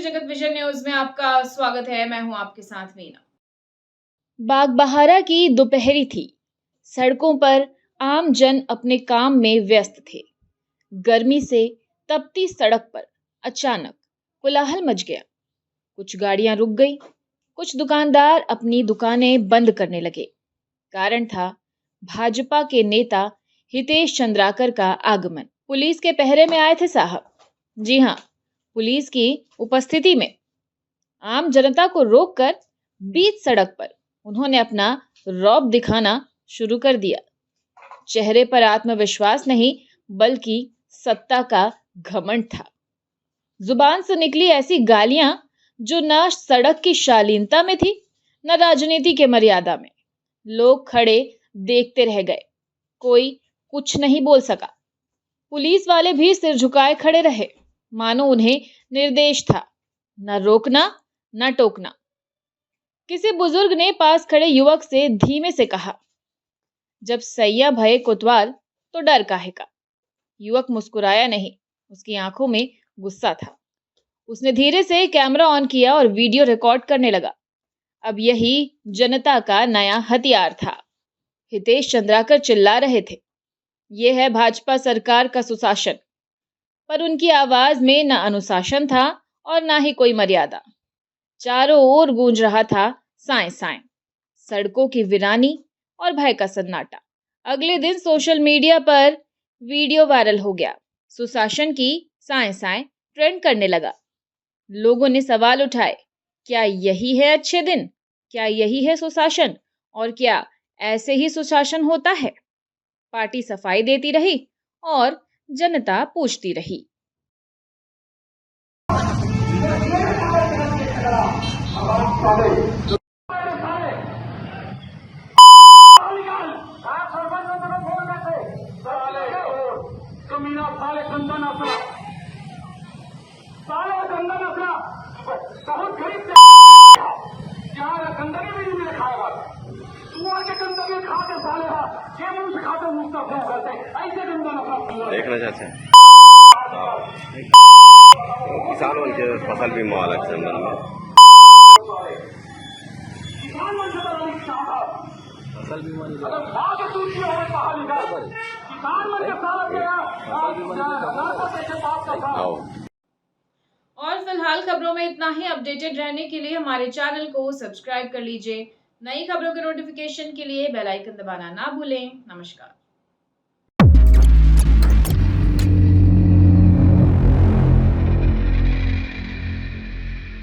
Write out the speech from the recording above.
जगत vision news में आपका स्वागत है। मैं हूं आपके साथ मीना। बागबहारा की दोपहरी थी। सड़कों पर आम जन अपने काम में व्यस्त थे। गर्मी से तपती सड़क पर अचानक कोलाहल मच गया। कुछ गाड़ियां रुक गई, कुछ दुकानदार अपनी दुकानें बंद करने लगे। कारण था भाजपा के नेता हितेश चंद्राकर का आगमन। पुलिस के पहरे में आए थे साहब। जी हाँ, पुलिस की उपस्थिति में आम जनता को रोककर बीच सड़क पर उन्होंने अपना रौब दिखाना शुरू कर दिया। चेहरे पर आत्मविश्वास नहीं, बल्कि सत्ता का घमंड था। जुबान से निकली ऐसी गालियां जो न सड़क की शालीनता में थी, न राजनीति के मर्यादा में। लोग खड़े देखते रह गए, कोई कुछ नहीं बोल सका। पुलिस वाले भी सिर झुकाए खड़े रहे, मानो उन्हें निर्देश था, न रोकना न टोकना। किसी बुजुर्ग ने पास खड़े युवक से धीमे से कहा, जब सैया भये कोतवाल तो डर काहे का। युवक मुस्कुराया नहीं, उसकी आंखों में गुस्सा था। उसने धीरे से कैमरा ऑन किया और वीडियो रिकॉर्ड करने लगा। अब यही जनता का नया हथियार था। हितेश चंद्राकर चिल्ला रहे थे, यह है भाजपा सरकार का सुशासन। पर उनकी आवाज में न अनुशासन था और ना ही कोई मर्यादा। चारों ओर गूंज रहा था साएं साएं, सड़कों की वीरानी और भय का सन्नाटा। अगले दिन सोशल मीडिया पर वीडियो वायरल हो गया। सुशासन की साएं साएं ट्रेंड करने लगा। लोगों ने सवाल उठाए, क्या यही है अच्छे दिन? क्या यही है सुशासन? और क्या ऐसे ही सुशासन होता है? पार्टी सफाई देती रही और जनता पूछती रही। बहुत गरीब गंदगी भी नहीं खाएगा। सुअर के गंदगी खाते साले ये मुंह से खाते मुंह से क्यों करते ऐसे गंदा नफा देखना चाहते हैं। किसानों के फसल बीमा वाला चंदन में किसान मन से फसल बीमा किसान मन के साथ और फिलहाल खबरों में इतना ही। अपडेटेड रहने के लिए हमारे चैनल को सब्सक्राइब कर लीजिए। नई खबरों के नोटिफिकेशन के लिए बेल आइकन दबाना ना भूलें। नमस्कार।